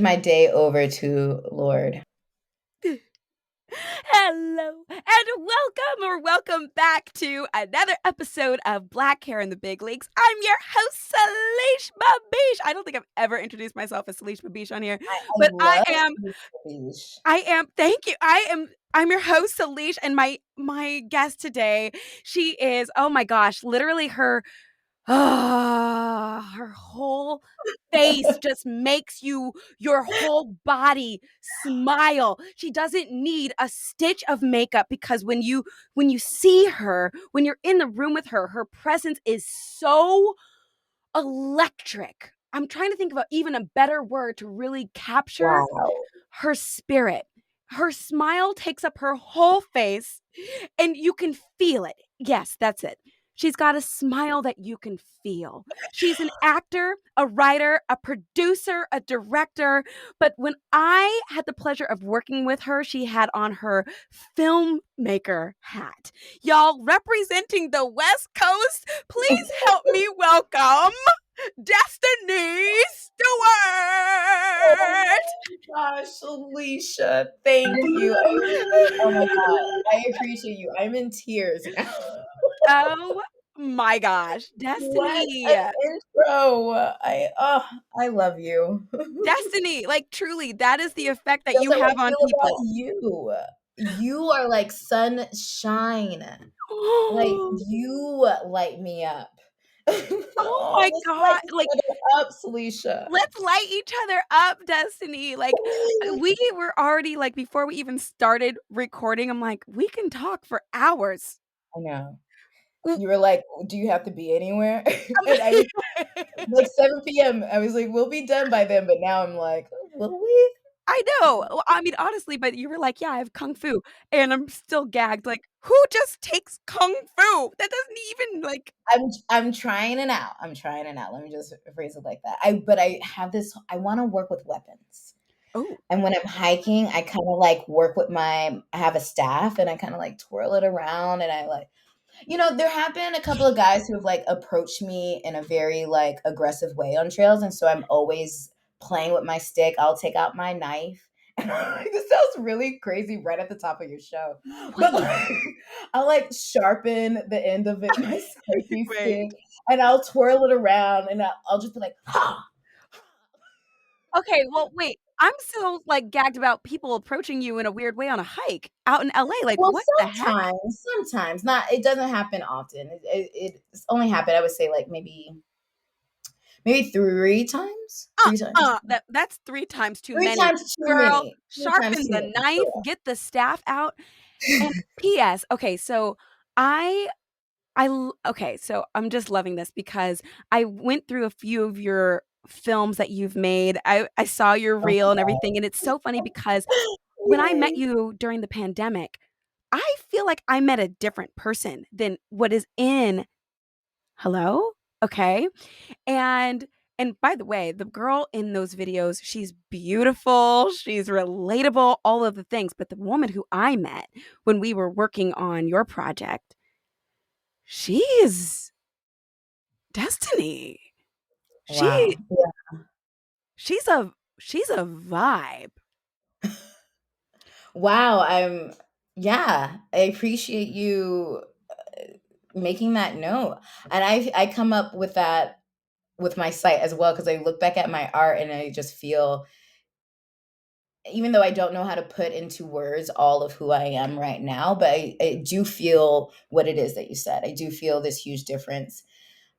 My day over to Lord. Hello and welcome back to another episode of Black Hair in the Big Leagues. I'm your host, Salisha Babish. I don't think I've ever introduced myself as Salisha Babish on here, I but love Beach. thank you. I'm your host, Salisha, and my guest today, she is, oh my gosh, literally her whole face just makes your whole body smile. She doesn't need a stitch of makeup because when you see her, when you're in the room with her, her presence is so electric. I'm trying to think of even a better word to really capture Wow. her spirit. Her smile takes up her whole face and you can feel it. Yes, that's it. She's got a smile that you can feel. She's an actor, a writer, a producer, a director. But when I had the pleasure of working with her, she had on her filmmaker hat. Y'all, representing the West Coast, please help me welcome Destinee Stewart. Gosh, Alicia, thank you. Oh my God, I appreciate you. I'm in tears now. Oh my gosh, What an Destinee. intro. I love you. Destinee, like truly, that is the effect that That's you how I have on feel about people. you. You are like sunshine. Like you light me up. Oh Oh, my let's light god, each like other up, Salisha. let's light each other up, Destinee. Like we were already like before we even started recording, I'm like, we can talk for hours. I know. W- You were like, "Do you have to be anywhere?" And I was like 7 p.m. I was like, "We'll be done by then." But now I'm like, "Oh, will we?" I know. Well, I mean, honestly, but you were like, "Yeah, I have kung fu," and I'm still gagged. Like, who just takes kung fu? That doesn't even like. I'm trying it out. I'm trying it out. Let me just phrase it like that. I have this. I want to work with weapons. Oh, And when I'm hiking, I kind of like work with I have a staff and I kind of like twirl it around and I like, there have been a couple of guys who have like approached me in a very like aggressive way on trails. And so I'm always playing with my stick. I'll take out my knife. This sounds really crazy right at the top of your show. But wait, like, I'll like sharpen the end of it, my spiky wait. stick, and I'll twirl it around and I'll just be like, ha! Okay, well, wait. I'm still like gagged about people approaching you in a weird way on a hike out in LA. Like, Well, what the heck? sometimes, not it doesn't happen often. It's only happened, I would say, like maybe 3 times. 3 times. That's 3 times too 3 many. times too Girl, many. 3 times sharpen too the many. knife, get the staff out. And P.S. Okay, so I okay, so I'm just loving this because I went through a few of your films that you've made. I saw your Oh reel and my everything, and it's so funny because god. when I met Yay. you during the pandemic, I feel like I met a different person than what is in Hello? Okay. And by the way, the girl in those videos, she's beautiful, she's relatable, all of the things. But the woman who I met when we were working on your project, she is Destinee. She Wow. Yeah. she's a she's a vibe. Wow, yeah, I appreciate you making that note. And I come up with that with my site as well because I look back at my art and I just feel, even though I don't know how to put into words all of who I am right now, but I do feel what it is that you said. I do feel this huge difference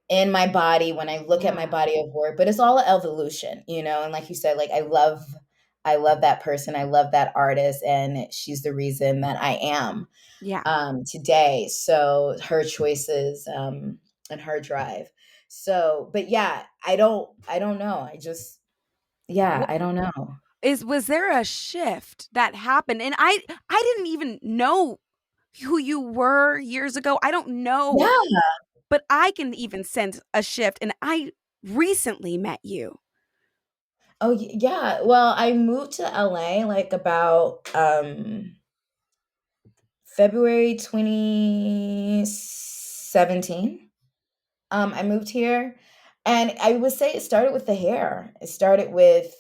in my body when I look at my Yeah. body of work, but it's all evolution, and like you said, like I love that person, I love that artist, and she's the reason that I am Yeah. today. So her choices, and her drive. So, but yeah, I don't know. Yeah, What I don't know. was there a shift that happened? And I didn't even know who you were years ago. I don't know, Yeah. but I can even sense a shift and I recently met you. Oh, yeah. Well, I moved to LA like about February 2017. I moved here, and I would say it started with the hair. It started with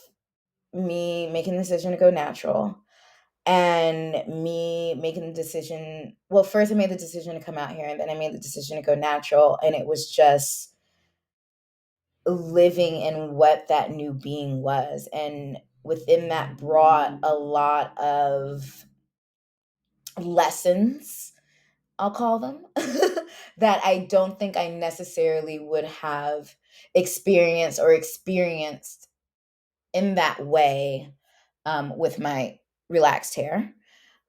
me making the decision to go natural and me making the decision. Well, first I made the decision to come out here, and then I made the decision to go natural. And it was just living in what that new being was. And within that brought a lot of lessons, I'll call them, that I don't think I necessarily would have experienced in that way with my relaxed hair.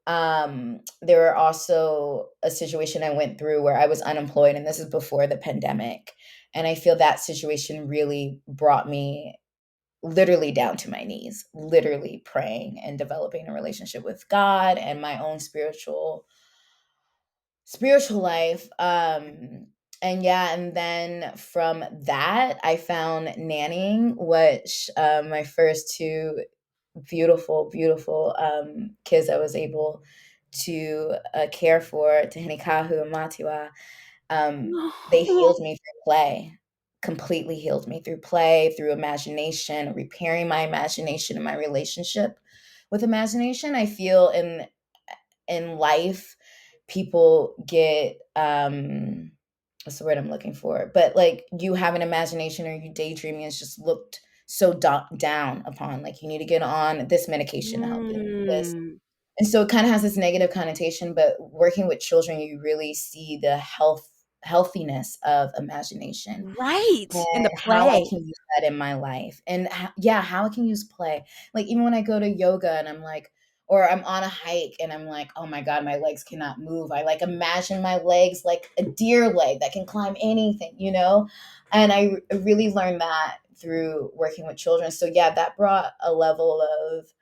There were also a situation I went through where I was unemployed, and this is before the pandemic. And I feel that situation really brought me literally down to my knees, literally praying and developing a relationship with God and my own spiritual life. And yeah, and then from that I found nannying, which my first two beautiful kids I was able to care for, Tehenikahu and Matiwa. They healed me through play, completely healed me through play, through imagination, repairing my imagination and my relationship with imagination. I feel in life, people get what's the word I'm looking for? But like, you have an imagination or you daydreaming is just looked so down upon. Like, you need to get on this medication to help you this. And so it kind of has this negative connotation, but working with children, you really see the healthiness of imagination Right. And the and how I play. can use that in my life. And yeah, how I can use play. Like, even when I go to yoga and I'm like, or I'm on a hike and I'm like, oh my God, my legs cannot move. I like imagine my legs like a deer leg that can climb anything, you know? And I really learned that through working with children. So yeah, that brought a level of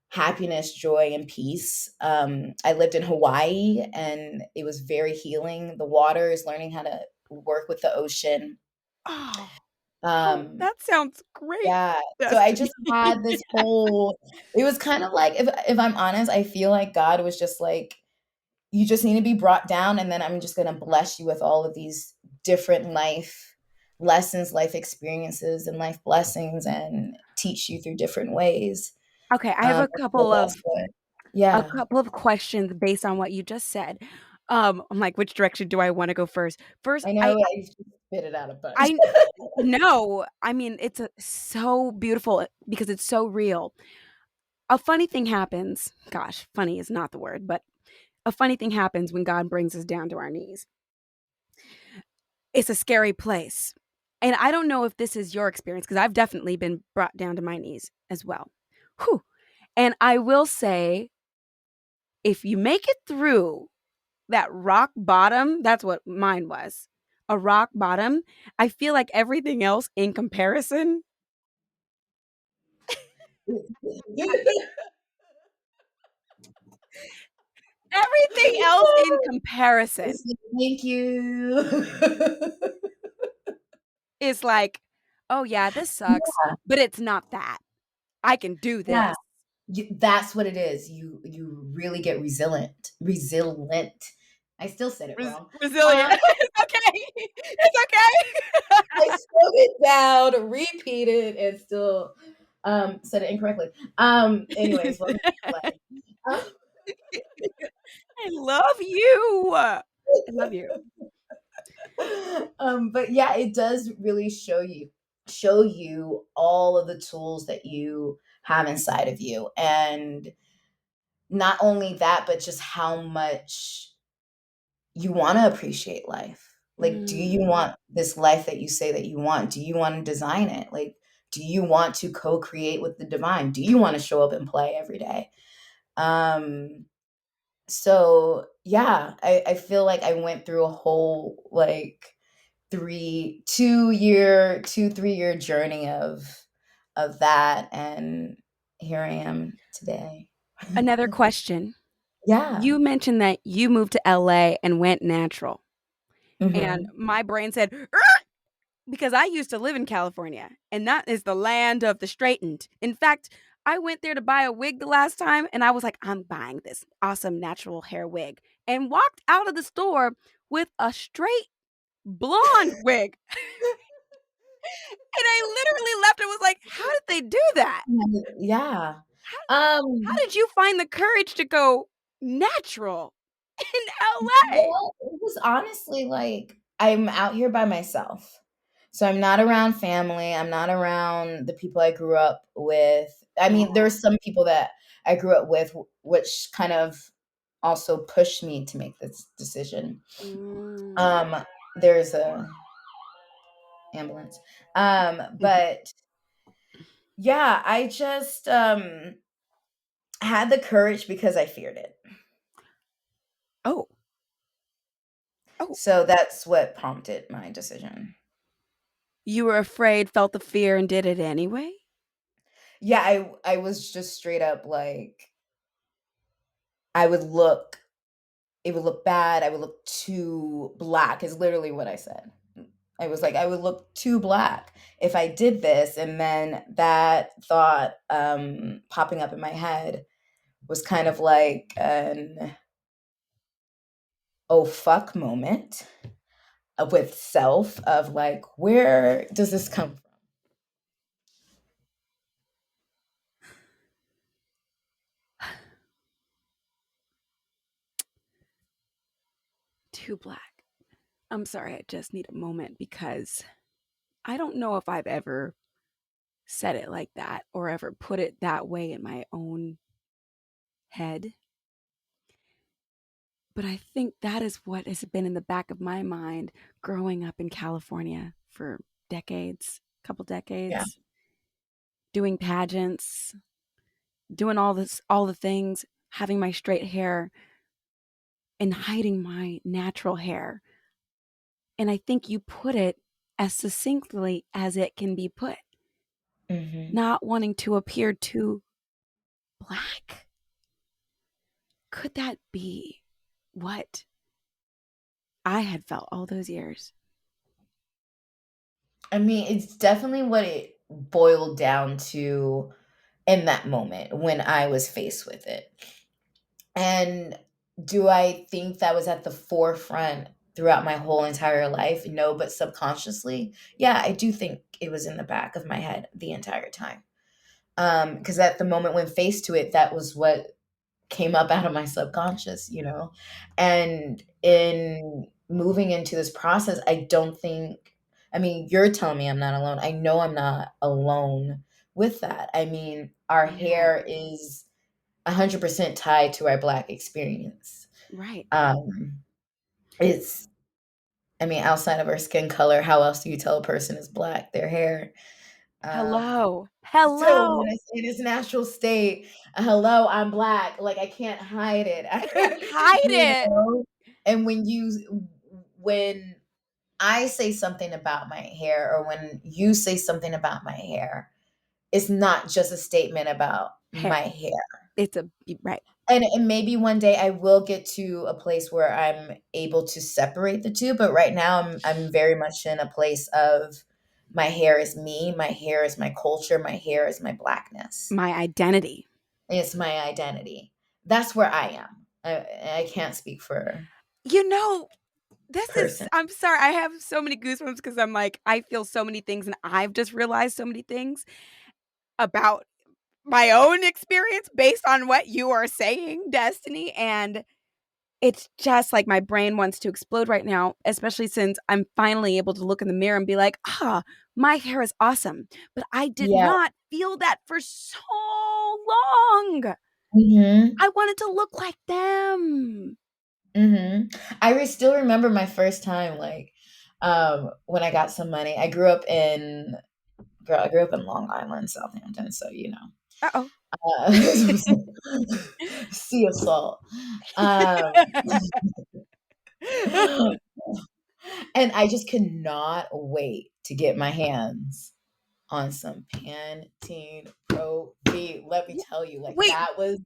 happiness, joy, and peace. I lived in Hawaii and it was very healing. The waters, learning how to work with the ocean. Oh, Um, that sounds great, yeah. So I Destiny. just had this whole, it was kind of like, if I'm honest, I feel like God was just like, you just need to be brought down, and then I'm just gonna bless you with all of these different life lessons, life experiences, and life blessings, and teach you through different ways. Okay, I have So that's what, a yeah. couple of questions based on what you just said. I'm like, which direction do I wanna go first? First, I know I just spit it out a bunch. I no, I mean, it's so beautiful because it's so real. A funny thing happens. Gosh, funny is not the word, but a funny thing happens when God brings us down to our knees. It's a scary place. And I don't know if this is your experience because I've definitely been brought down to my knees as well. Whew. And I will say, if you make it through that rock bottom, that's what mine was. A rock bottom. I feel like everything else in comparison, everything else in comparison It's like, thank you. is like, oh yeah, this sucks, but it's not that. I can do Yeah, this. that's what it is. You really get resilient. I still said it wrong. Resilient. It's okay. It's okay. I slowed it down, repeated, and still said it incorrectly. Anyways, welcome to life. I love you. I love you. But yeah, it does really show you all of the tools that you have inside of you, and not only that, but just how much you want to appreciate life. Like, do you Mm. want this life that you say that you want? Do you want to design it? Like, do you want to co-create with the divine? Do you want to show up and play every day? Um, so yeah, I feel like I went through a whole like 3-year journey of that, and here I am today. Another question. Yeah. You mentioned that you moved to LA and went natural. And Hmm. my brain said, because I used to live in California, and that is the land of the straightened. In fact, I went there to buy a wig the last time, and I was like, I'm buying this awesome natural hair wig, and walked out of the store with a straight blonde wig. And I literally left and was like, "How did they do that? Yeah. How Um, did you find the courage to go natural in LA?" well, it was honestly like I'm out here by myself. So I'm not around family. I'm not around the people I grew up with. I mean, there Oh. were some people that I grew up with, which kind of also pushed me to make this decision. Mm. Um, there's a ambulance. But yeah, I just had the courage because I feared it. Oh. Oh. So that's what prompted my decision. You were afraid, felt the fear, and did it anyway? Yeah, I was just straight up like I would look it would look bad, I would look too black is literally what I said. I was like, I would look too black if I did this, and then that thought popping up in my head was kind of like an oh fuck moment with self of like, where does this come from? Too black. I'm sorry, I just need a moment because I don't know if I've ever said it like that or ever put it that way in my own head. But I think that is what has been in the back of my mind growing up in California for decades, couple Yeah. decades, doing pageants, doing all the things, having my straight hair and hiding my natural hair. And I think you put it as succinctly as it can be put. Hmm. Not wanting to appear too black. Could that be what I had felt all those years? I mean, it's definitely what it boiled down to in that moment when I was faced with it. And do I think that was at the forefront throughout my whole entire life? No, but subconsciously, yeah, I do think it was in the back of my head the entire time. Because at the moment when faced to it, that was what came up out of my subconscious, you know? And in moving into this process, I don't think, I mean, you're telling me I'm not alone. I know I'm not alone with that. I mean, our Yeah. hair is 100% tied to our Black experience. Right. Um, it's, I mean, outside of our skin color, how else do you tell a person is Black? Their hair. Um, Hello. so when Hello. it's in its natural state, hello, I'm Black. Like I can't hide I can't it, hide you it. know. And when I say something about my hair, or when you say something about my hair, it's not just a statement about Hair. my hair. It's a right. And maybe one day I will get to a place where I'm able to separate the two, but right now I'm very much in a place of my hair is me, my hair is my culture, my hair is my Blackness. My identity. It's my identity. That's where I am. I can't speak for You know, this is person. I'm sorry. I have so many goosebumps because I'm like, I feel so many things and I've just realized so many things about my own experience based on what you are saying, Destinee. And it's just like my brain wants to explode right now, especially since I'm finally able to look in the mirror and be like, my hair is awesome. But I did Yeah. not feel that for so long. Mhm. I wanted to look like them. Mhm. Still remember my first time, like, when I got some money. I grew up in Long Island, Southampton, so, you know, Uh-oh. sea of salt. Um, and I just could not wait to get my hands on some Pantene Pro V. Let me tell you, like, Wait, that was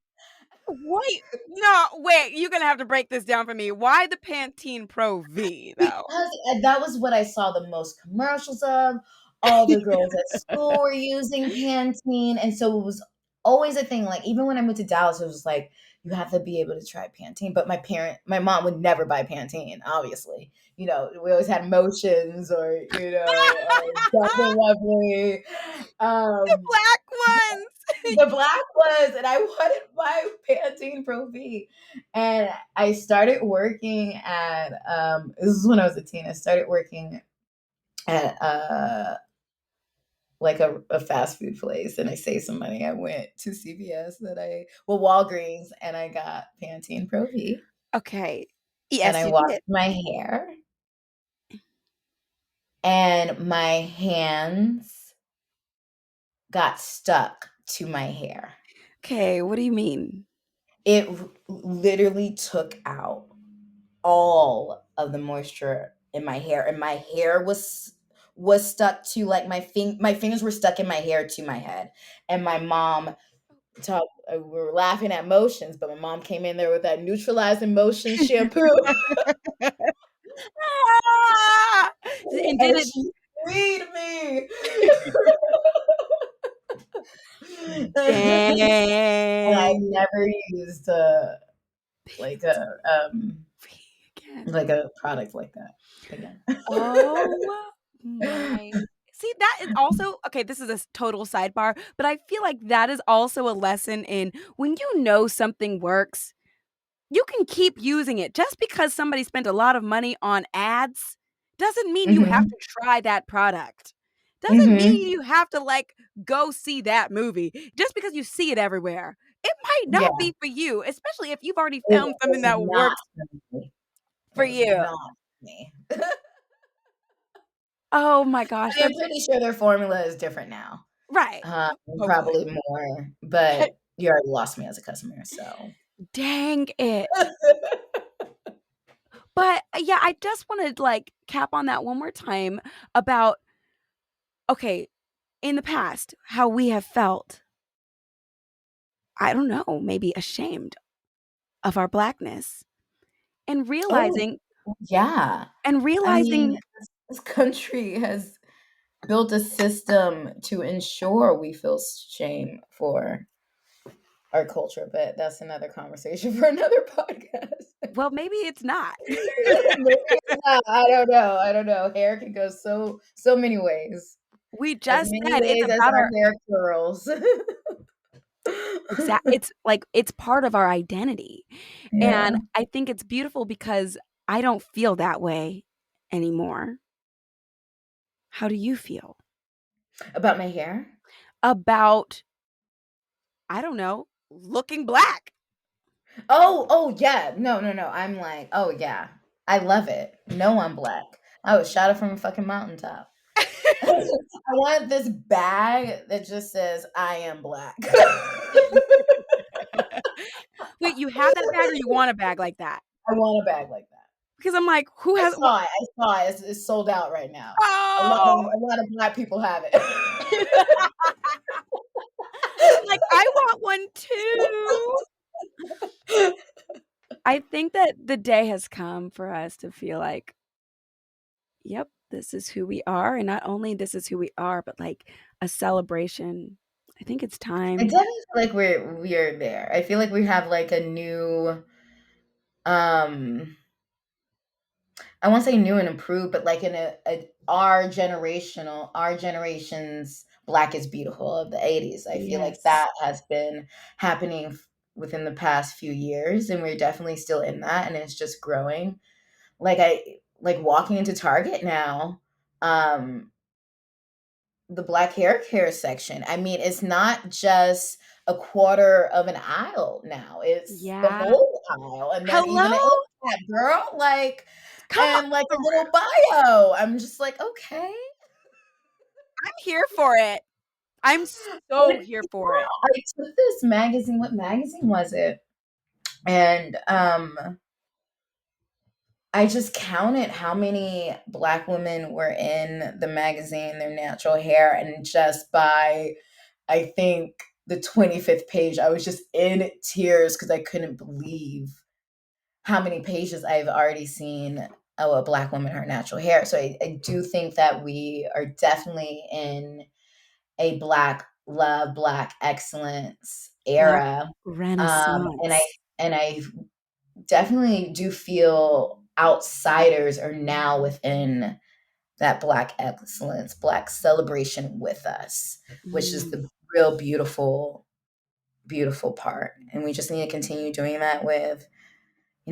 wait. No, wait. You're going to have to break this down for me. Why the Pantene Pro V, though? because that was what I saw the most commercials of. All the girls at school were using Pantene, and so it was always a thing. Like, even when I moved to Dallas, it was like, you have to be able to try Pantene. But my mom would never buy Pantene, obviously. We always had Motions or, Duff and Lovely. The Um, black ones. the black ones, and I wanted my Pantene Pro V. And I started working at, this is when I was a teen. I started working at like a fast food place, and I saved some money. I went to CVS Walgreens, and I got Pantene Pro V, Okay. and Yes, I you washed did. my hair, and my hands got stuck to my hair. Okay, what do you mean? It literally took out all of the moisture in my hair, and my hair was stuck to, like, my fingers were stuck in my hair to my head. And my mom we were laughing at Motions, but my mom came in there with that neutralizing motion shampoo. Ah! And did And it she freed me. And I've dang never used like a again? like a product like that again. Oh my. See, that is also okay, this is a total sidebar, but I feel like that is also a lesson in when you know something works, you can keep using it. Just because somebody spent a lot of money on ads doesn't mean you have Mhm. to try that product. Doesn't mean Mhm. you have to, like, go see that movie just because you see it everywhere. It might Yeah. not be for you, especially if you've already It found something was that not works for me. It for was you. not for me. Oh my gosh, I am that's pretty sure their formula is different now. right. Hopefully. Probably more, but you already lost me as a customer, so. Dang it. But, yeah, I just wanna, like, cap on that one more time about, okay, in the past, how we have felt, I don't know, maybe ashamed of our Blackness, and Oh, realizing yeah. and I mean, realizing this country has built a system to ensure we feel shame for our culture, but that's another conversation for another podcast. well, maybe it's not. Maybe it's not. I don't know. Hair can go so many ways. We As just many said it's ways as about our our hair curls. it's like, it's part of our identity, and Yeah. I think it's beautiful because I don't feel that way anymore. How do you feel About my hair? about, I don't know, looking Black? Oh, yeah. No, no, no. I'm like, oh yeah. I love it. No, I'm black. I was shot it from a fucking mountaintop. I want this bag that just says I am black. Wait, you have that bag or you want a bag like that? I want a bag like that. Because I'm like, who has wha I saw it. It's sold out right now. Oh! A lot of black people have it. I'm like, "I want one too." I think that the day has come for us to feel like, "Yep, this is who we are," and not only this is who we are, but, like, a celebration. I think it's I time. definitely feel like we're there. I feel like we have like a new um I won't say new and improved, but like in our generation's Black is Beautiful of the 80s. I feel like Yes. that has been happening within the past few years, and we're definitely still in that, and it's just growing. Like walking into Target now, um, the Black hair care section. I mean, it's not just a quarter of an aisle now. It's the Yeah. whole aisle, and then Hello? even an end cap, girl. Like, Come and like a on. little bio. I'm just like, okay. I'm here for it. I'm so here for it. I took this magazine. What magazine was it? And I just counted how many Black women were in the magazine, their natural hair, and just by, I think, the 25th page, I was just in tears because I couldn't believe how many pages I've already seen a Black woman, her natural hair. So I do think that we are definitely in a Black love Black excellence Black era. And I Renaissance. and I definitely do feel outsiders are now within that Black excellence, Black celebration with us, which is Mm. the real beautiful part. And we just need to continue doing that with,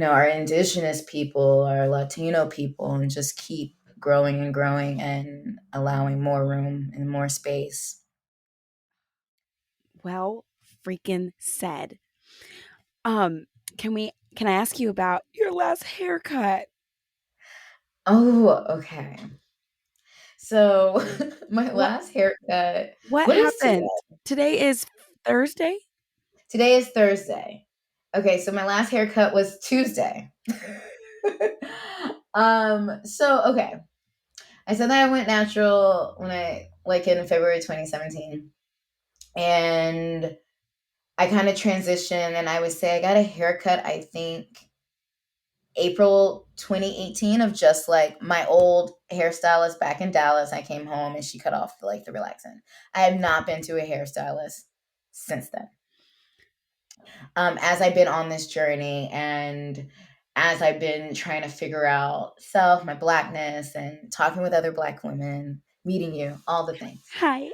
our indigenous people, our Latino people, and just keep growing and growing and allowing more room and more space. Well, freaking said. Um, can I ask you about your last haircut? Oh, okay. So my What last haircut, what what is today? happened? Today is Thursday? Today is Thursday. Okay, so my last haircut was Tuesday. So okay. I said that I went natural when I like in February 2017. And I kind of transitioned, and I would say I got a haircut, I think April 2018, of just like my old hairstylist back in Dallas. I came home and she cut off the relaxant. I have not been to a hairstylist since then. As I've been on this journey and as I've been trying to figure out self, my Blackness, and talking with other Black women, meeting you, all the things. Hi.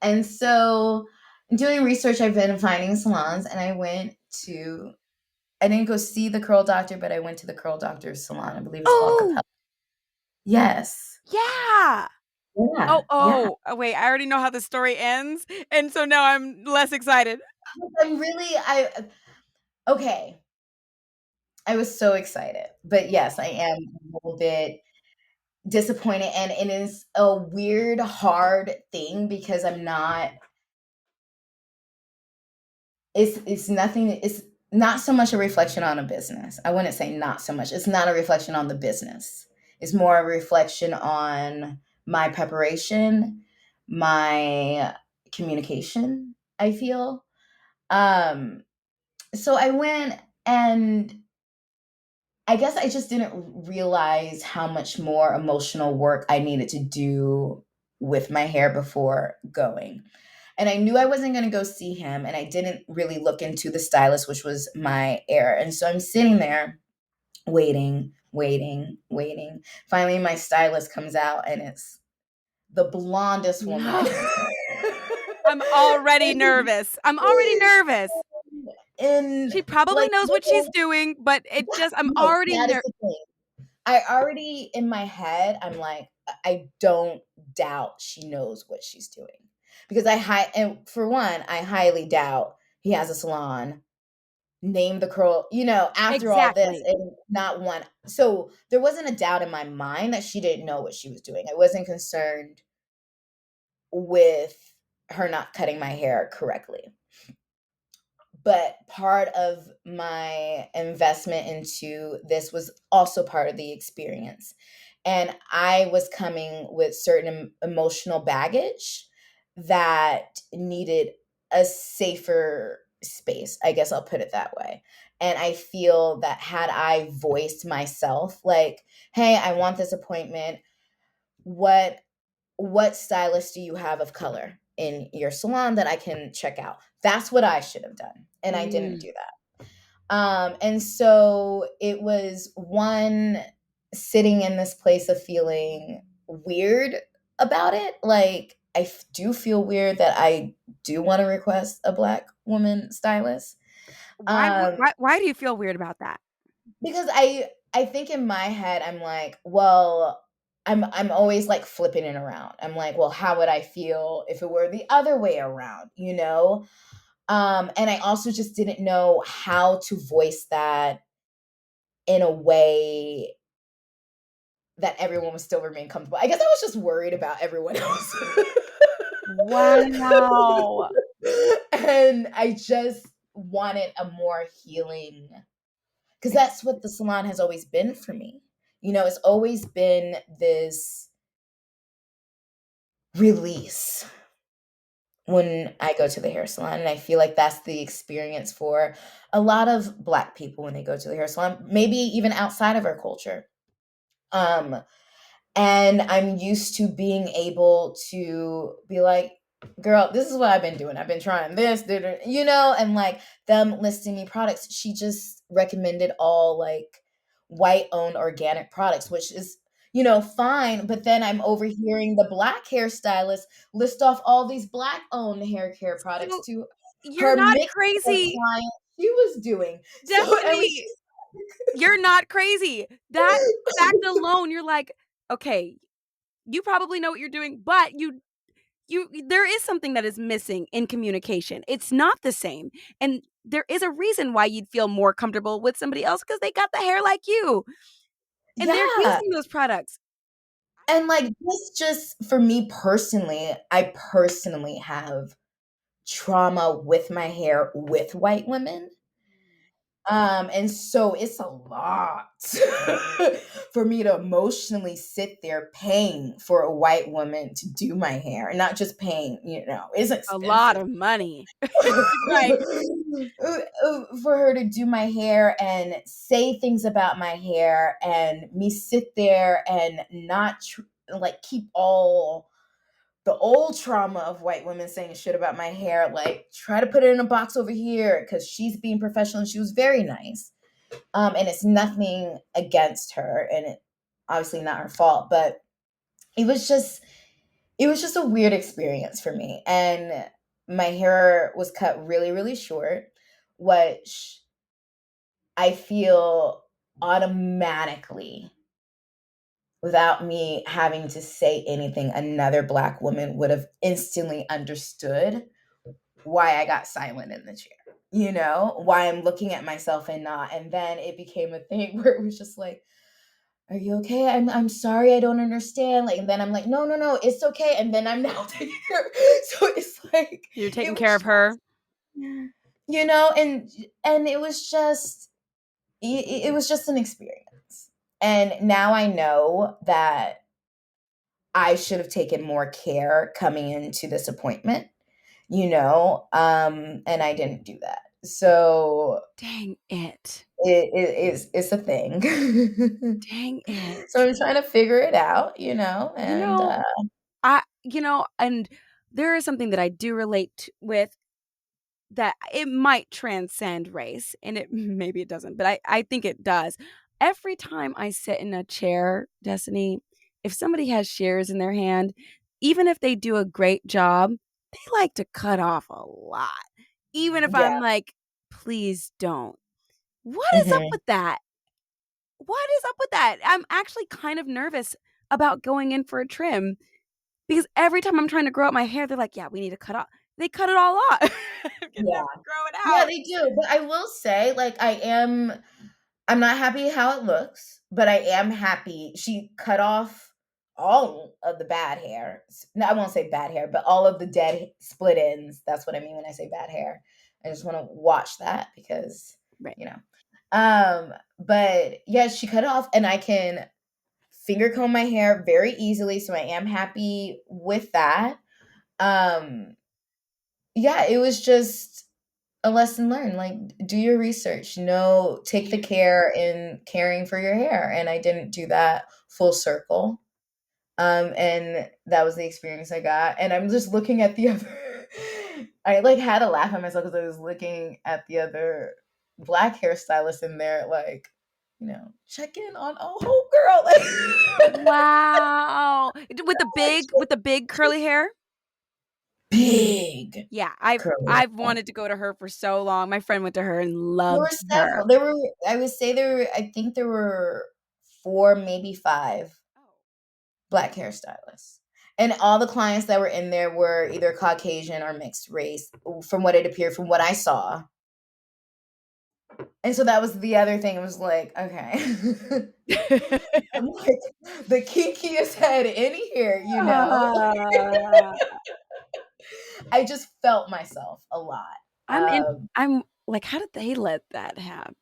And so doing research, I've been finding salons, and I didn't go see the curl doctor, but I went to the curl doctor's salon. I believe it's called Oh, Capella. Yes. yeah. Yeah. Yeah. Wait, I already know how the story ends, and so now I'm less excited. Okay. I was so excited. But yes, I am a little bit disappointed, and it is a weird, hard thing because I'm not it's not so much a reflection on a business. I wouldn't say not so much. It's not a reflection on the business. It's more a reflection on my preparation, my communication, I feel. Um so I went, and I guess I just didn't realize how much more emotional work I needed to do with my hair before going. And I knew I wasn't going to go see him, and I didn't really look into the stylist, which was my heir. And so I'm sitting there waiting, waiting, waiting. Finally, my stylist comes out, and it's the blondest woman. I'm already nervous. I'm already nervous. In She probably like knows what she's doing, but I'm no, already that is the thing. I already in my head, I'm like, I don't doubt she knows what she's doing, because and for one, I highly doubt he has a salon. Name the curl, after all this, Exactly. and not one. So there wasn't a doubt in my mind that she didn't know what she was doing. I wasn't concerned with her not cutting my hair correctly. But part of my investment into this was also part of the experience. And I was coming with certain emotional baggage that needed a safer space. I guess I'll put it that way. And I feel that had I voiced myself, like, hey, I want this appointment. What stylist do you have of color in your salon that I can check out? That's what I should have done. And I didn't Mm. do that. And so it was one, sitting in this place of feeling weird about it. Like, I do feel weird that I do want to request a Black woman stylist. Um, Why do you feel weird about that? because I think in my head I'm like, well, I'm always like flipping it around. I'm like, well, how would I feel if it were the other way around? And I also just didn't know how to voice that in a way that everyone would still remain comfortable. I guess I was just worried about everyone else. Wow. And I just wanted a more healing, because that's what the salon has always been for me. It's always been this release when I go to the hair salon. And I feel like that's the experience for a lot of Black people when they go to the hair salon, maybe even outside of our culture. And I'm used to being able to be like, girl, this is what I've been doing. I've been trying this, you know, and like them listing me products. She just recommended all like white owned organic products, which is, you know, fine. But then I'm overhearing the black hairstylist list off all these black owned hair care products So to you're her not mixed crazy, client she was doing. So I was Destiny. You're not crazy. That fact alone, you're like, okay, you probably know what you're doing, but you there is something that is missing in communication. It's not the same. And there is a reason why you'd feel more comfortable with somebody else because they got the hair like you and they're yeah. using those products. And like this just for me personally, I personally have trauma with my hair with white women. And so it's a lot for me to emotionally sit there paying for a white woman to do my hair, and not just paying, you know, it's A lot expensive. of money. Right. For her to do my hair and say things about my hair, and me sit there and not like keep all the old trauma of white women saying shit about my hair, like try to put it in a box over here because she's being professional and she was very nice. And it's nothing against her, and it obviously not her fault, but it was just it was just a weird experience for me. And my hair was cut really, really short, which I feel automatically, without me having to say anything, another black woman would have instantly understood why I got silent in the chair. You know, why I'm looking at myself and not. And then it became a thing where it was just like, are you okay? I'm sorry, I don't understand. Like, and then I'm like, no, no, no, it's okay. And then I'm now taking care. So it's like You're it taking care of was, her. you know, and it was just it was just an experience. And now I know that I should have taken more care coming into this appointment, you know, and I didn't do that. So Dang it. it's a thing. Dang So it. I'm trying to figure it out, you know, You and know, and there is something that I do relate with that it might transcend race, and it maybe it doesn't, but I think it does. Every time I sit in a chair, Destiny, if somebody has shears in their hand, even if they do a great job, they like to cut off a lot. Even if yeah. I'm like, please don't. What is up Mhm. with that? What is up with that? I'm actually kind of nervous about going in for a trim because every time I'm trying to grow out my hair, they're like, yeah, we need to cut off. They cut it all off. I can Yeah. never grow it Yeah, out. they do. But I will say, like, I'm not happy how it looks, but I am happy she cut off all of the bad hair. No, I won't say bad hair, but all of the dead split ends. That's what I mean when I say bad hair. I just want to watch that because, Right. you know. But yeah, she cut off and I can finger comb my hair very easily, so I am happy with that. Um yeah, it was just a lesson learned. Like, do your research, know, take the care in caring for your hair. And I didn't do that full circle. And that was the experience I got. And I'm just looking at the other, I like had to laugh at myself because I was looking at the other black hairstylist in there, like, you know, check in on a whole girl. Wow. Like, With the big curly hair? big Yeah, I've curly I've hair. wanted to go to her for so long. My friend went to her and There were loved her. several. I would say I think there were 4, maybe 5 black hairstylists. And all the clients that were in there were either Caucasian or mixed race, from what it appeared, from what I saw. And so that was the other thing. It was like, okay. I'm like the kinkiest head in here, you know? Ah. I just felt myself a lot. I'm like, how did they let that happen?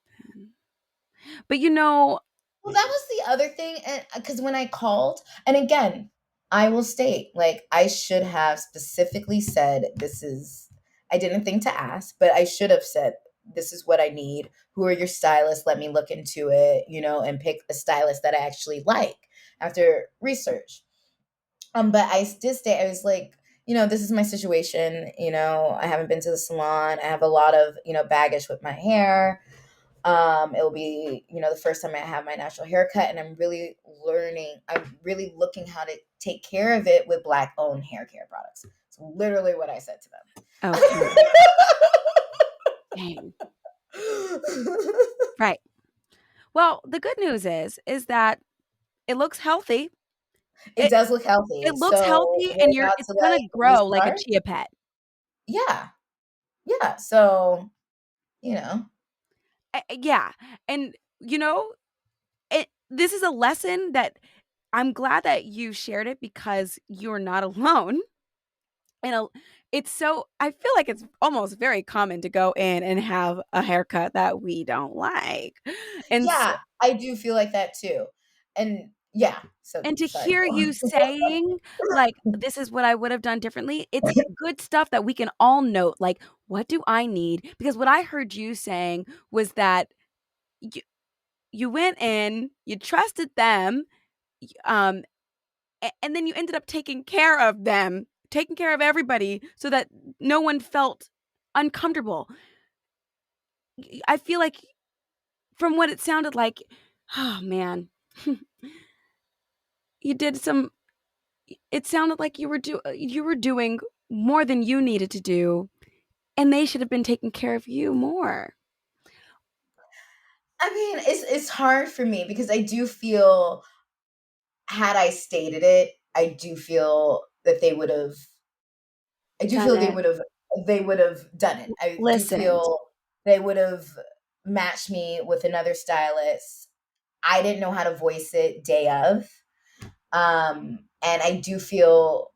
But you know, Well, that was the other thing, and because when I called, and again, I will state, like, I should have specifically said, "This is." I didn't think to ask, but I should have said, "This is what I need. Who are your stylists? Let me look into it, you know, and pick a stylist that I actually like after research." But I did state, I was like, this is my situation. I haven't been to the salon. I have a lot of, baggage with my hair. It'll be, the first time I have my natural haircut, and I'm really looking how to take care of it with Black owned hair care products. It's literally what I said to them. Okay. Dang. Right. Well, the good news is that it looks healthy. It does look healthy. It looks So healthy, we're and about it's to gonna grow like a restart. chia pet. Yeah. Yeah. So, Yeah. And this is a lesson that I'm glad that you shared it, because you're not alone. And I feel like it's almost very common to go in and have a haircut that we don't like. And so, yeah, I do feel like that too. And yeah, so and to sorry. hear you saying, like, this is what I would have done differently, it's good stuff that we can all note. Like, what do I need? Because what I heard you saying was that you went in, you trusted them, um, and then you ended up taking care of them, taking care of everybody so that no one felt uncomfortable. I feel like, from what it sounded like, oh man, you did some. It sounded like you were doing more than you needed to do, and they should have been taking care of you more. I mean, it's hard for me because I do feel, had I stated it, I do feel that they would have. I do Done feel it. they would have done it. I do Listened. feel they would have matched me with another stylist. I didn't know how to voice it day of. And I do feel,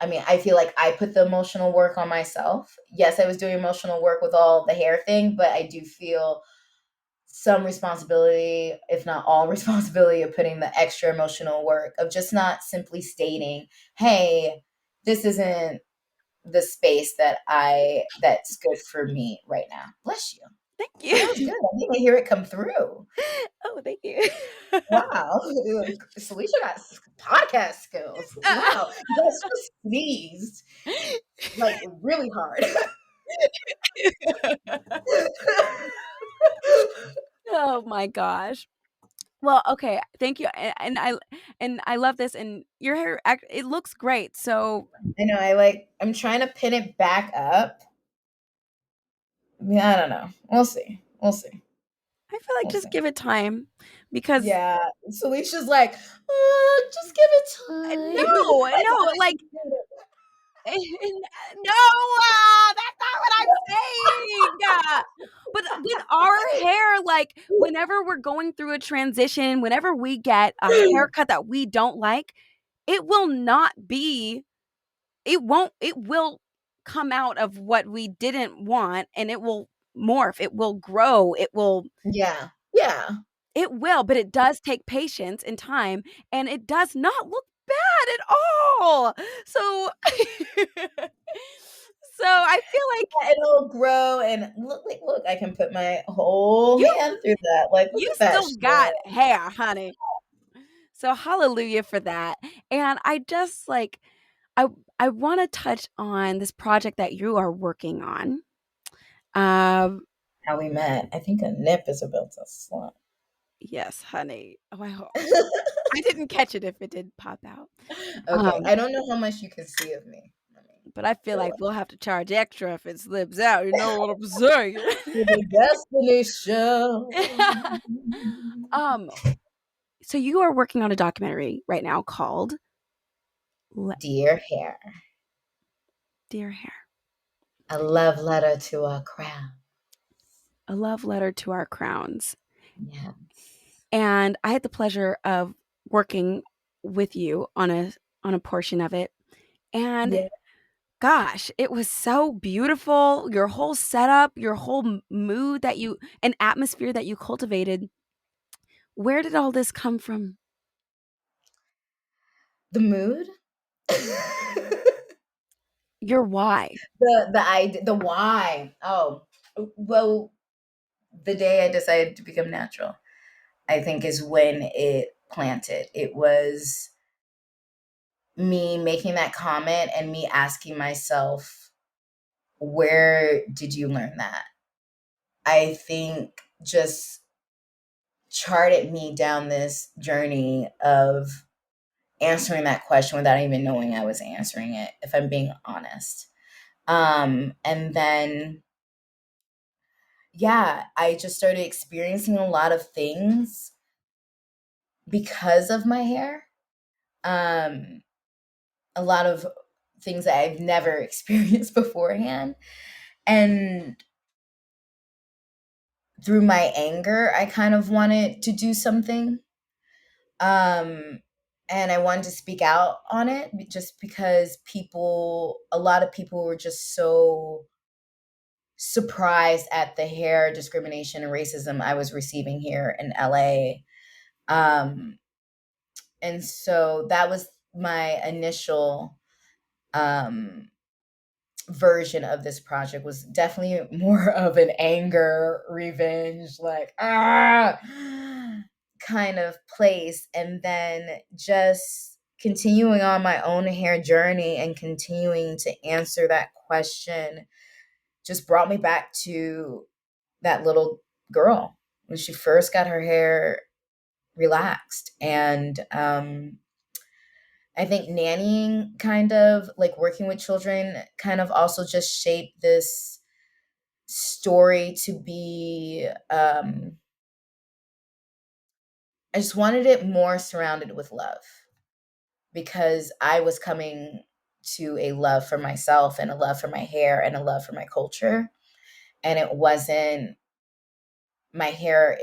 I feel like I put the emotional work on myself. Yes, I was doing emotional work with all the hair thing, but I do feel some responsibility, if not all responsibility, of putting the extra emotional work of just not simply stating, hey, this isn't the space that's good for me right now. Bless you. Thank That was you. good. I didn't hear it come through. Oh, thank you. Wow. Salisha got podcast skills. Wow. You guys just sneezed like really hard. Oh my gosh. Well, okay, thank you, and I love this, and your hair it looks great. So I know. I'm trying to pin it back up. I don't know. We'll see. We'll see. I feel like We'll just see. give it time, because Yeah. Salisha's like, just give it time. no, like, no, that's not what I'm saying. But with our hair, like, whenever we're going through a transition, whenever we get a haircut that we don't like, it will not be it will come out of what we didn't want, and it will morph, it will grow, Yeah. Yeah. but it does take patience and time, and it does not look bad at all. So so I feel like It'll grow and look, I can put my whole you hand through that. Like, look you at that still got shit. hair, honey. So hallelujah for that. And I just like I I want to touch on this project that you are working on. Um How we met. I think a nip is about to slump. Yes, honey. Oh, I didn't catch it if it did pop out. Okay. I don't know how much you can see of me. Let me But I feel go like up. we'll have to charge extra if it slips out. You know what I'm saying? To the Destinee Show. um, so you are working on a documentary right now called Dear Hair. Dear Hair, A love letter to our crown. a love letter to our crowns. Yeah. And I had the pleasure of working with you on a portion of it. And Yeah. gosh, it was so beautiful. Your whole setup, your whole mood and atmosphere that you cultivated. Where did all this come from? The mood. Your why? The why. Oh, well, the day I decided to become natural, I think, is when it planted. It was me making that comment and me asking myself, where did you learn that? I think just charted me down this journey of answering that question without even knowing I was answering it, if I'm being honest. And then, yeah, I just started experiencing a lot of things because of my hair. Um, a lot of things that I've never experienced beforehand. And through my anger, I kind of wanted to do something. Um, and I wanted to speak out on it just because a lot of people were just so surprised at the hair discrimination and racism I was receiving here in LA. Um, and so that was my initial um, version of this project, was definitely more of an anger, revenge, like, kind of place. And then just continuing on my own hair journey and continuing to answer that question just brought me back to that little girl when she first got her hair relaxed. And I think nannying, kind of like working with children, kind of also just shaped this story to be, I just wanted it more surrounded with love, because I was coming to a love for myself and a love for my hair and a love for my culture. And it wasn't, my hair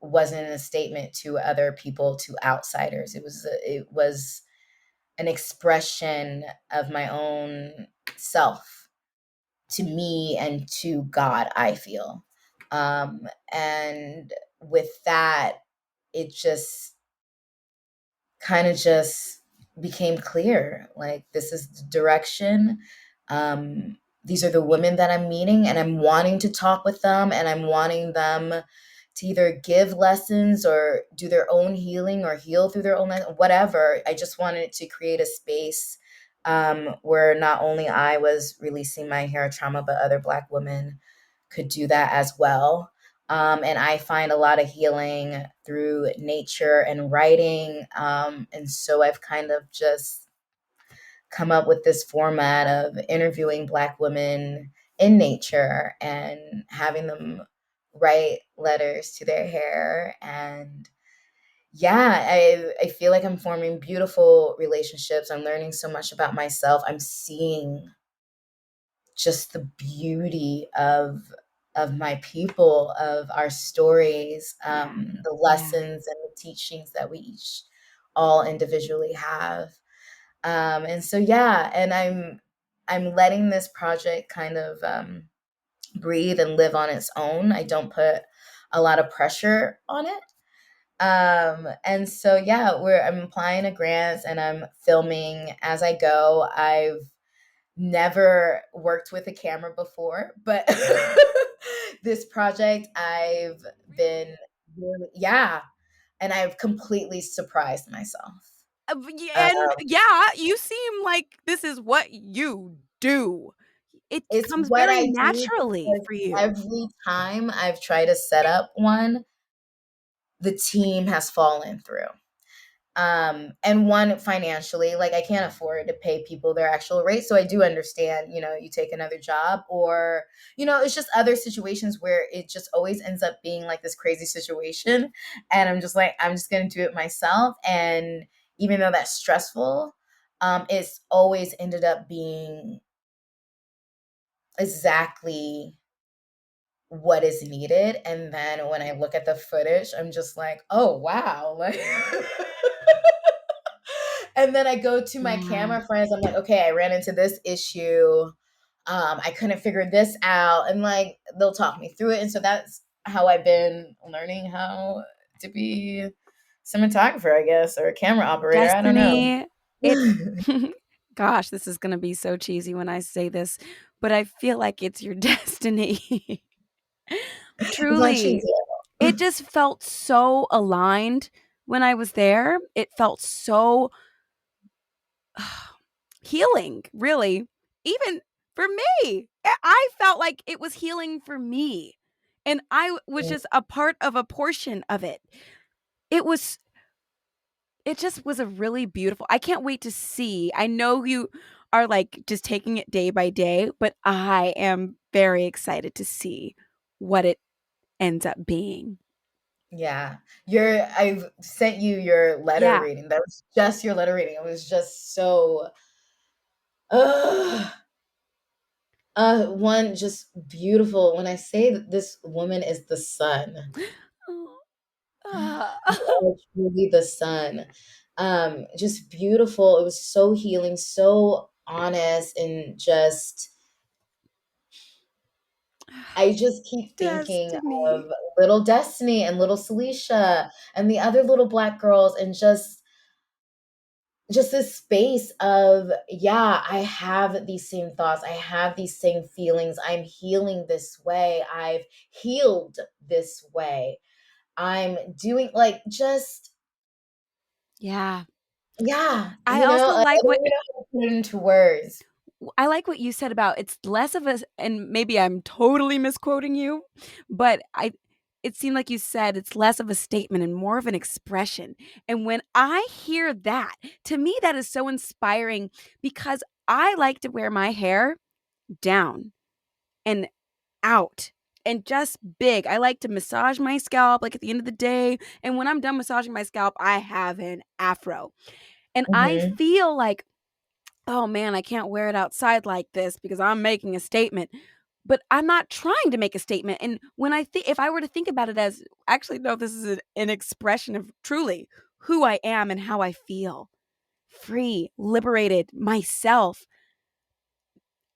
wasn't a statement to other people, to outsiders. It was an expression of my own self, to me and to God, I feel. And with that, it just kind of just became clear, like, this is the direction. These are the women that I'm meeting, and I'm wanting to talk with them, and I'm wanting them to either give lessons or do their own healing or heal through their own, whatever. I just wanted to create a space where not only I was releasing my hair trauma, but other Black women could do that as well. And I find a lot of healing through nature and writing. And so I've kind of just come up with this format of interviewing Black women in nature and having them write letters to their hair. And yeah, I feel like I'm forming beautiful relationships. I'm learning so much about myself. I'm seeing just the beauty of my people, of our stories, the Yeah. lessons and the teachings that we each all individually have. And so, yeah, and I'm letting this project kind of breathe and live on its own. I don't put a lot of pressure on it. And so, yeah, I'm applying to grants and I'm filming as I go. I've never worked with a camera before, but this project I've been really, yeah, and I've completely surprised myself. Uh, And yeah, you seem like this is what you do. It it's comes what very I do naturally because for you. every time I've tried to set up one, the team has fallen through. And one, financially, like, I can't afford to pay people their actual rate. So I do understand, you take another job, or, it's just other situations where it just always ends up being like this crazy situation. And I'm just like, I'm just going to do it myself. And even though that's stressful, it's always ended up being exactly what is needed. And then when I look at the footage, I'm just like, oh, wow. Like, and then I go to my Yeah. camera friends. I'm like, okay, I ran into this issue. I couldn't figure this out. And like, they'll talk me through it. And so that's how I've been learning how to be a cinematographer, I guess, or a camera operator. I don't know. Destinee, it gosh, this is gonna be so cheesy when I say this, but I feel like it's your destiny. It's not cheesy Truly. at It just felt so aligned when I was there. It felt so healing, really. Even for me, I felt like it was healing for me. And I was just a part of a portion of it. It was, it just was a really beautiful. I can't wait to see. I know you are like just taking it day by day, but I am very excited to see what it ends up being. Yeah. I've sent you your letter Yeah. reading. That was just your letter reading. It was just so uh, one just beautiful. When I say that this woman is the sun, Oh, ah. you are truly the sun. Just beautiful. It was so healing, so honest, and just I just keep thinking of Destiny. little Destinee and little Salisha and the other little Black girls, and just this space of, yeah, I have these same thoughts, I have these same feelings, I'm healing this way, I've healed this way, I'm doing like just Yeah. yeah, I you know, also like, I like don't what even know how to put it into words. I like what you said about it's less of a, and maybe I'm totally misquoting you, but it seemed like you said it's less of a statement and more of an expression. And when I hear that, to me that is so inspiring because I like to wear my hair down and out and just big. I like to massage my scalp like at the end of the day, and when I'm done massaging my scalp, I have an afro. And I Mhm. feel like, oh man, I can't wear it outside like this because I'm making a statement. But I'm not trying to make a statement. And when I think, if I were to think about it as actually, no, this is an expression of truly who I am and how I feel free, liberated, myself.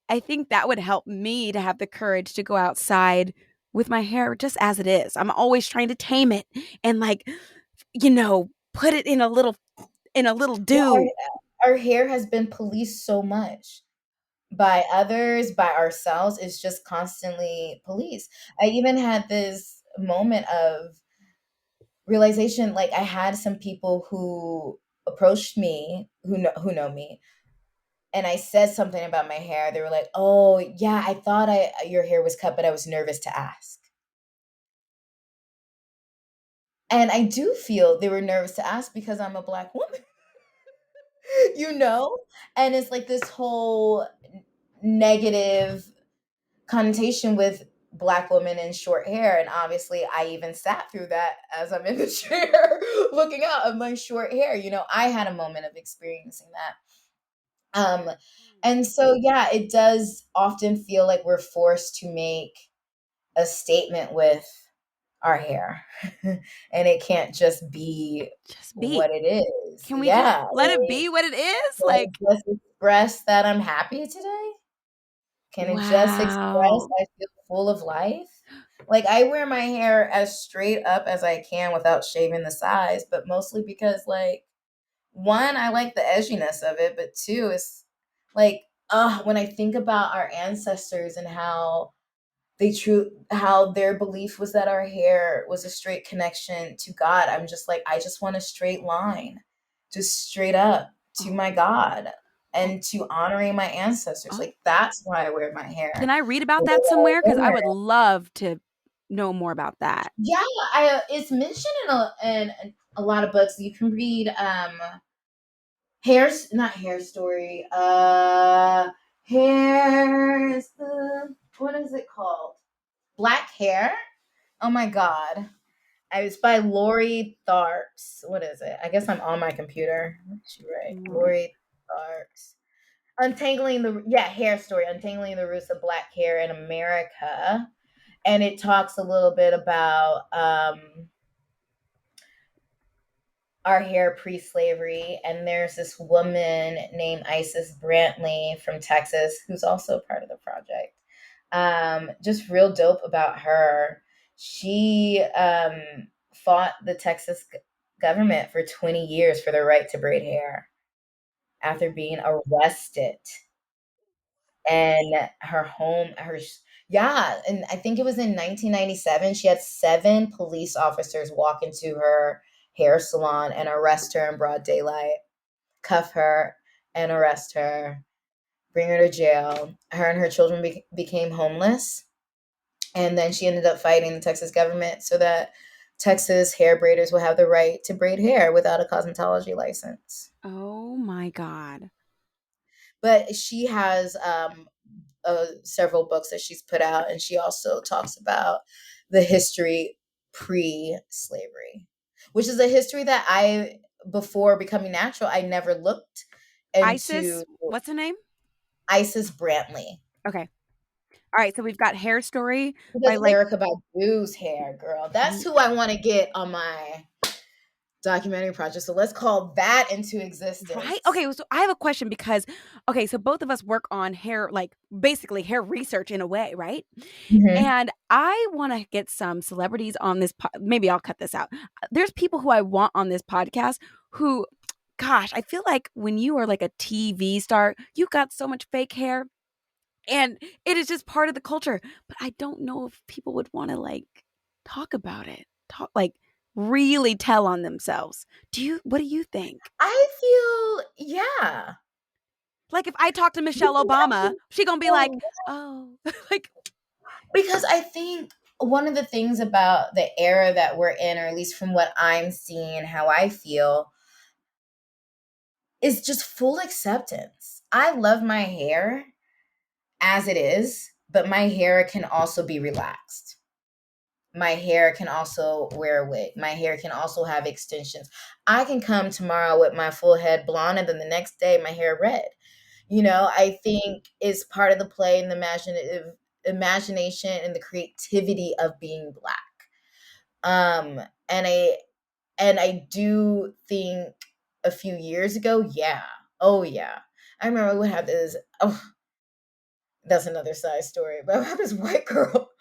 I think that would help me to have the courage to go outside with my hair just as it is. I'm always trying to tame it and like, put it in a little Well, do. our hair has been policed so much by others, by ourselves, it's just constantly policed. I even had this moment of realization, like, I had some people who approached me, who know me, and I said something about my hair. They were like, "Oh, yeah, I thought I your hair was cut, but I was nervous to ask." And I do feel they were nervous to ask because I'm a Black woman, you know? And it's like this whole negative connotation with Black women in short hair, and obviously I even sat through that as I'm in the chair looking out of my short hair. I had a moment of experiencing that. And so yeah, it does often feel like we're forced to make a statement with our hair. And it can't just be Just be. what it is. Can we just Yeah, let it be what it is? can Like, I just express that I'm happy today? Can it just express wow. I feel full of life? Like, I wear my hair as straight up as I can without shaving the sides, but mostly because, like, one, I like the edginess of it, but two, it's like, when I think about our ancestors and how their belief was that our hair was a straight connection to God, I'm just like, I just want a straight line, just straight up to Oh, my God oh, and to honoring my ancestors. oh. Like, that's why I wear my Can hair I read the about way that that I somewhere? Because I wear would it. love to know more about that. Yeah, it's mentioned in a lot of books. You can read Hair's not Hair Story. Hair is the what is it called? Black Hair. Oh my god. It's by Lori Tharps. What is it? I guess I'm on my computer. What's she right? Lord. Lori Tharps. Hair Story, Untangling the Roots of Black Hair in America. And it talks a little bit about our hair pre-slavery. And there's this woman named Isis Brantley from Texas who's also part of the project. Just real dope about her. She fought the Texas government for 20 years for the right to braid hair after being arrested. And yeah, and I think it was in 1997, she had 7 police officers walk into her hair salon and arrest her in broad daylight, cuff her, and arrest her, bring her to jail. Her and her children became homeless. And then she ended up fighting the Texas government so that Texas hair braiders will have the right to braid hair without a cosmetology license. Oh my God. But she has several books that she's put out, and she also talks about the history pre-slavery, which is a history that before becoming natural, I never looked into. Isis, what's her name? Isis Brantley. Okay. All right, so we've got Hair Story by Because Erykah Badu's hair, girl. That's who I want to get on my documentary project. So let's call that into existence. Right? Okay, so I have a question because, okay, so both of us work on hair, like basically hair research in a way, right? Mm-hmm. And I want to get some celebrities on this. Maybe I'll cut this out. There's people who I want on this podcast who, gosh, I feel like when you are like a TV star, you got so much fake hair. And it is just part of the culture. But I don't know if people would want to like talk about it. Really tell on themselves. What do you think? I feel, yeah. Like if I talk to Michelle Obama, she gonna be like, oh, like. Because I think one of the things about the era that we're in, or at least from what I'm seeing, how I feel, is just full acceptance. I love my hair as it is, but my hair can also be relaxed. My hair can also wear a wig. My hair can also have extensions. I can come tomorrow with my full head blonde, and then the next day my hair red. I think is part of the play and the imagination and the creativity of being Black. And I do think a few years ago, yeah. Oh yeah. I remember we had this, that's another side story, but I had this white girl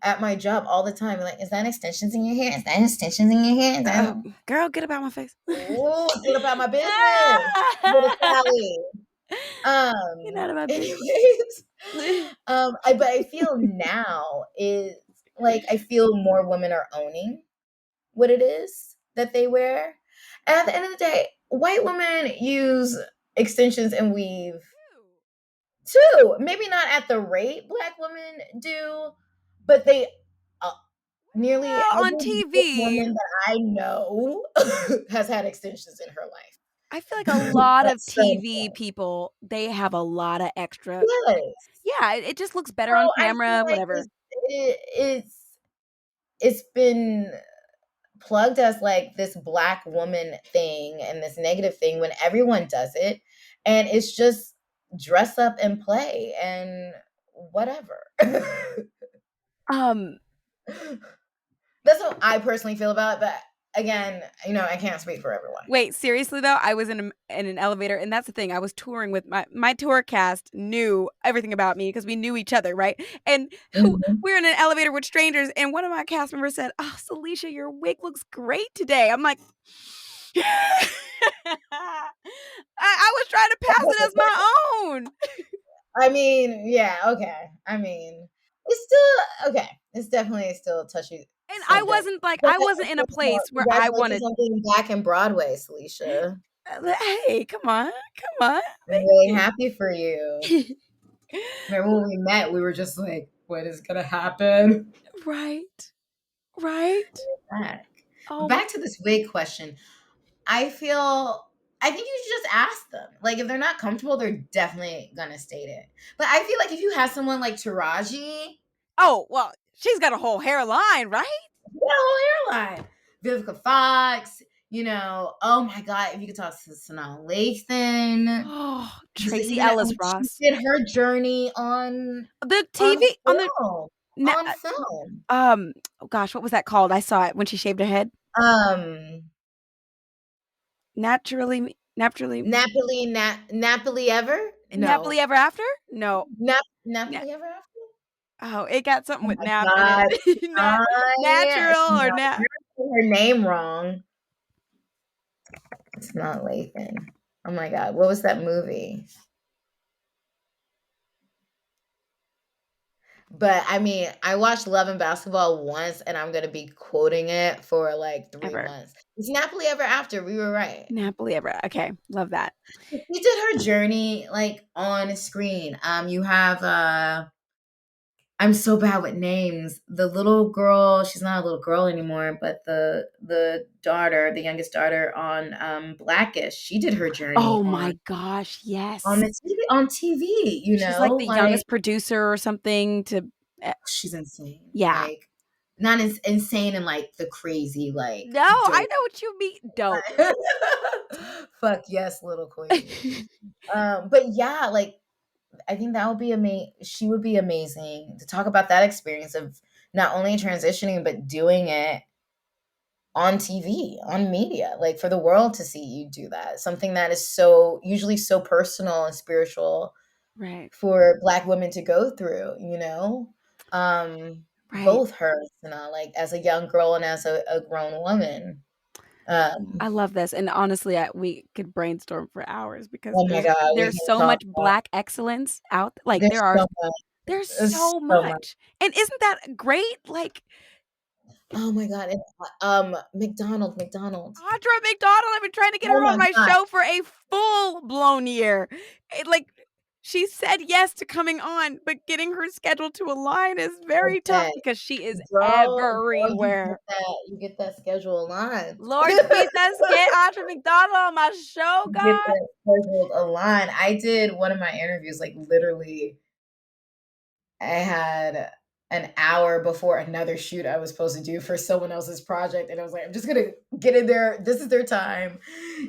at my job all the time. Like, is that extensions in your hair? Is that extensions in your hair? Girl, get about my face. Oh, get about my business. Little Sally. Get out of my business. Anyways, but I feel now is like I feel more women are owning what it is that they wear. And at the end of the day, white women use extensions and weave too. Maybe not at the rate Black women do, but they nearly on every TV. woman that I know has had extensions in her life. I feel like a lot of TV people, they have a lot of extra. Yes. Yeah, it just looks better on camera, whatever. It's been plugged as like this Black woman thing and this negative thing when everyone does it, and it's just dress up and play and whatever. That's what I personally feel about it, but again, I can't speak for everyone. Wait, seriously though, I was in an elevator, and that's the thing. I was touring with my tour cast knew everything about me because we knew each other, right? And we're in an elevator with strangers, and one of my cast members said, "Oh, Salisha, your wig looks great today." I'm like, I was trying to pass it as my own. I mean, yeah, okay. I mean, it's still okay. It's definitely still touchy. And I wasn't in a place where I wanted something back in Broadway, Salisha. Hey, come on. I'm really happy for you. Remember when we met, we were just like, what is gonna happen? Right. Back to this wig question. I think you should just ask them. Like, if they're not comfortable, they're definitely gonna state it. But I feel like if you have someone like Taraji. Oh, well, she's got a whole hairline, right? She's got a whole hairline. Vivica Fox, oh my God, if you could talk to Sanaa Lathan. Oh, Tracy Ellis Ross. She did her journey on the TV, on film. Oh gosh, what was that called? I saw it when she shaved her head. Napoli Ever? No. Napoli Ever After? No. Napoli Ever After? Oh, it got something with nap in it. Natural or nap. Her name wrong. It's not Lathan. Oh my God, what was that movie? But I mean, I watched Love and Basketball once, and I'm gonna be quoting it for like 3 Ever. months. It's Napoli Ever After. We were right. Napoli ever. Okay, love that. She did her journey like on screen. You have I'm so bad with names. The little girl, she's not a little girl anymore, but the daughter, the youngest daughter on Blackish, she did her journey Oh my gosh, on yes. the TV, you She's like know, the like youngest producer or something to she's insane. yeah. Like not insane and like the crazy like No, I dope. know what you mean. Dope. Fuck yes, little queen. But yeah, like I think that would be amazing. She would be amazing to talk about that experience of not only transitioning but doing it on TV, on media, like for the world to see you do that. Something that is so usually so personal and spiritual Right. for Black women to go through, you know? Right. Both hers, you know, like as a young girl and as a grown woman. I Um, love this, and honestly, we could brainstorm for hours because oh my God, we there's can so talk much about Black excellence out like, there's so much. there's There's so so much. much, and isn't that great? Like, Oh my God. McDonald. Audra McDonald, I've been trying to get Oh her my on my God. show for a full-blown year. Like, she said yes to coming on, but getting her schedule to align is very tough Okay. because she is Girl, everywhere. you get that schedule aligned. Lord Jesus, get Audra McDonald on my show, Get God. that schedule aligned. I did one of my interviews, like literally I had an hour before another shoot I was supposed to do for someone else's project. And I was like, I'm just gonna get in there. This is their time,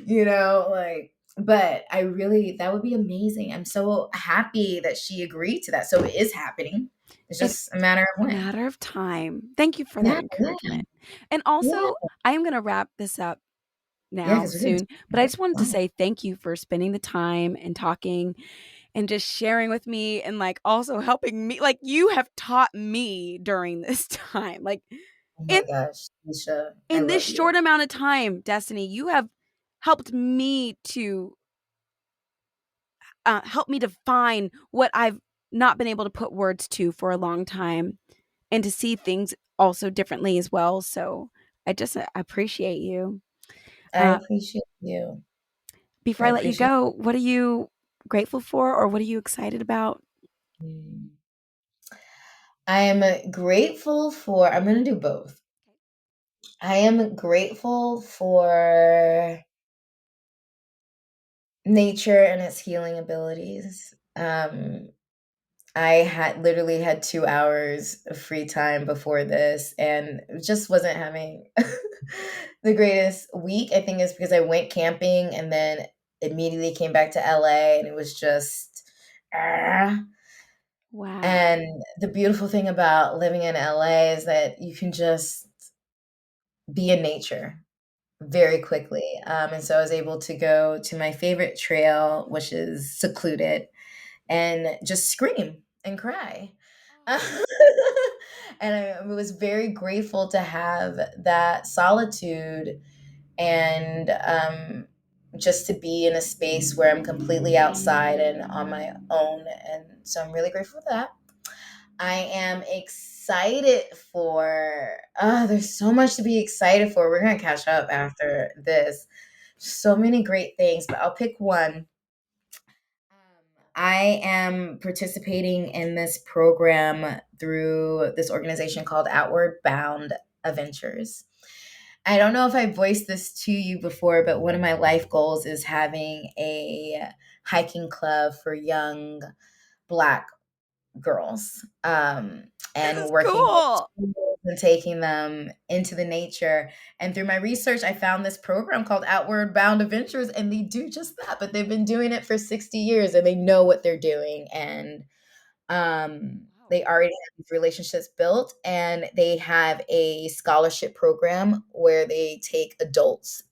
you know, like, but that would be amazing. I'm so happy that she agreed to that. So it is happening. It's It's just a matter of a when. matter of time. Thank you for that Yeah, yeah, encouragement. And yeah, also, I am gonna wrap this up yeah, now because we can soon, but I talk just wanted to a lot. say thank you for spending the time and talking and just sharing with me and like also helping me. Like you have taught me during this time. Like Oh in my gosh, Salisha, I in this love you. short amount of time, Destinee, you have helped me to help me define what I've not been able to put words to for a long time and to see things also differently as well. So I appreciate you. I Uh, appreciate you. before I I let you appreciate go, what are you grateful for or what are you excited about? you. I am grateful for, I'm going to do both. I am grateful for nature and its healing abilities. I had literally had 2 hours of free time before this and just wasn't having the greatest week. I think it's because I went camping and then immediately came back to LA and it was just ah. Wow. And the beautiful thing about living in LA is that you can just be in nature very quickly. And so I was able to go to my favorite trail, which is secluded, and just scream and cry. And I was very grateful to have that solitude and just to be in a space where I'm completely outside and on my own. And so I'm really grateful for that. I am excited for, there's so much to be excited for. We're going to catch up after this. So many great things, but I'll pick one. I am participating in this program through this organization called Outward Bound Adventures. I don't know if I voiced this to you before, but one of my life goals is having a hiking club for young Black girls, This and is working with cool. schools and taking them into the nature. And through my research, I found this program called Outward Bound Adventures, and they do just that. But they've been doing it for 60 years, and they know what they're doing. And Wow. they already have these relationships built, and they have a scholarship program where they take adults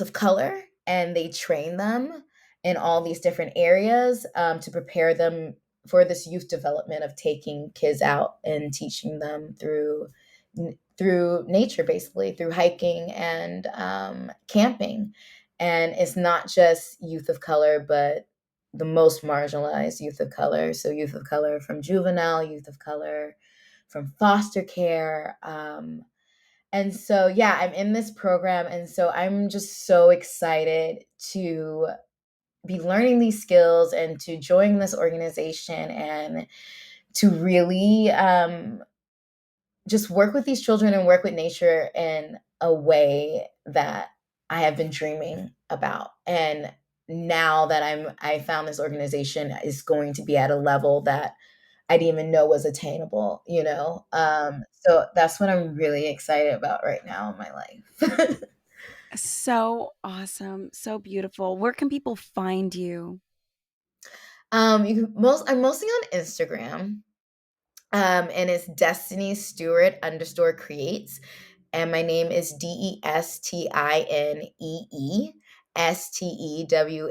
of color and they train them in all these different areas, to prepare them for this youth development of taking kids out and teaching them through nature, basically through hiking and camping. And it's not just youth of color, but the most marginalized youth of color. So youth of color from juvenile, youth of color from foster care. And so, yeah, I'm in this program. And so I'm just so excited to be learning these skills and to join this organization and to really just work with these children and work with nature in a way that I have been dreaming about. And now that I found this organization is going to be at a level that I didn't even know was attainable, you know? So that's what I'm really excited about right now in my life. So awesome. So beautiful. Where can people find you? I'm mostly on Instagram. And it's Destinee Stewart _creates. And my name is DESTINEESTEWART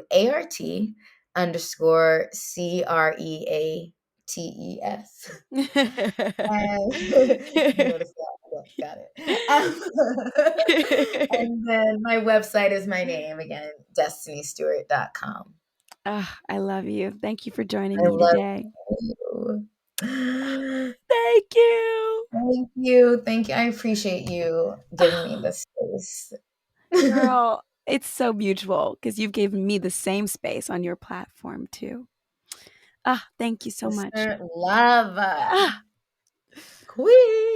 _CREATES. And you notice that? Yeah, got it. And then my website is my name again, DestineeStewart.com. I love you. Thank you for joining I me love today. you. Thank you. Thank you. Thank you. I appreciate you giving me this space. Girl, it's so mutual because you've given me the same space on your platform too. Thank you so much. Sister love. Ah. Queen.